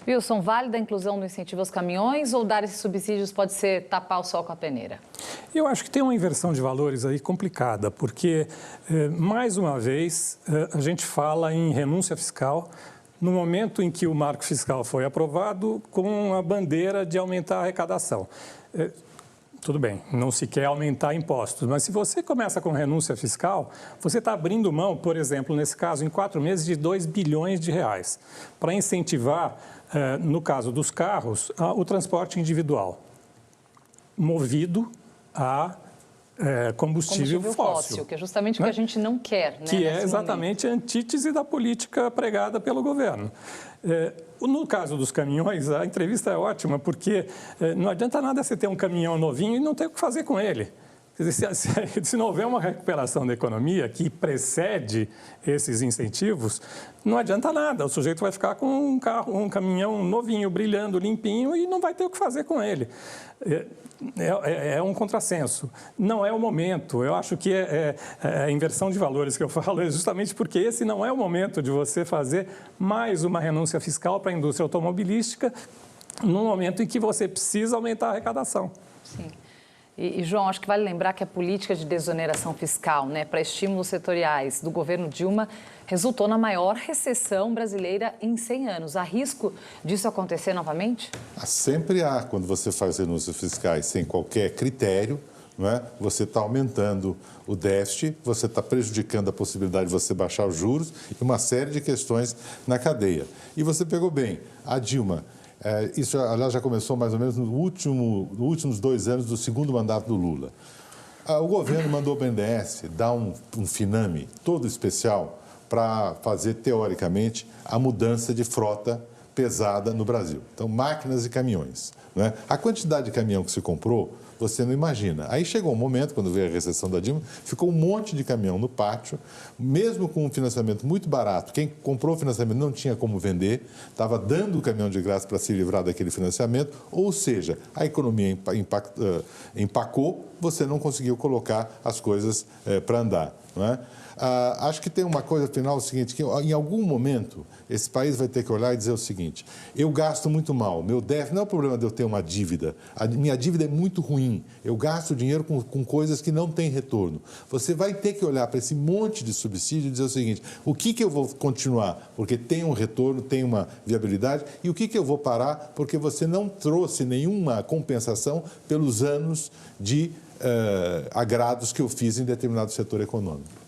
Wilson, válida a inclusão do incentivo aos caminhões ou dar esses subsídios pode ser tapar o sol com a peneira? Eu acho que tem uma inversão de valores aí complicada, porque, mais uma vez, a gente fala em renúncia fiscal no momento em que o marco fiscal foi aprovado com a bandeira de aumentar a arrecadação. Tudo bem, não se quer aumentar impostos, mas se você começa com renúncia fiscal, você está abrindo mão, por exemplo, nesse caso, em 4 meses, de 2 bilhões de reais, para incentivar, no caso dos carros, o transporte individual, movido a combustível fóssil, que é justamente o que a gente não quer, né? Que é exatamente a antítese da política pregada pelo governo. No caso dos caminhões, a entrevista é ótima, porque não adianta nada você ter um caminhão novinho e não ter o que fazer com ele. Quer dizer, se não houver uma recuperação da economia que precede esses incentivos, não adianta nada. O sujeito vai ficar com um caminhão novinho, brilhando, limpinho e não vai ter o que fazer com ele. É um contrassenso. Não é o momento. Eu acho que a inversão de valores que eu falo é justamente porque esse não é o momento de você fazer mais uma renúncia fiscal para a indústria automobilística no momento em que você precisa aumentar a arrecadação. Sim. E, João, acho que vale lembrar que a política de desoneração fiscal, né, para estímulos setoriais do governo Dilma resultou na maior recessão brasileira em 100 anos. Há risco disso acontecer novamente? Sempre há, quando você faz renúncias fiscais sem qualquer critério, não é? Você está aumentando o déficit, você está prejudicando a possibilidade de você baixar os juros e uma série de questões na cadeia. E você pegou bem, a Dilma. Isso, aliás, já começou mais ou menos nos últimos 2 anos do segundo mandato do Lula. O governo mandou o BNDES dar um finame todo especial para fazer, teoricamente, a mudança de frota pesada no Brasil. Então, máquinas e caminhões. Né? A quantidade de caminhão que se comprou, você não imagina. Aí chegou um momento, quando veio a recessão da Dilma, ficou um monte de caminhão no pátio, mesmo com um financiamento muito barato. Quem comprou o financiamento não tinha como vender, estava dando o caminhão de graça para se livrar daquele financiamento, ou seja, a economia empacou, você não conseguiu colocar as coisas para andar. Não é? Acho que tem uma coisa final, o seguinte, que em algum momento esse país vai ter que olhar e dizer o seguinte: eu gasto muito mal, meu déficit não é o problema de eu ter uma dívida, minha dívida é muito ruim, eu gasto dinheiro com coisas que não têm retorno. Você vai ter que olhar para esse monte de subsídio e dizer o seguinte: o que eu vou continuar porque tem um retorno, tem uma viabilidade, e o que eu vou parar porque você não trouxe nenhuma compensação pelos anos de agrados que eu fiz em determinado setor econômico.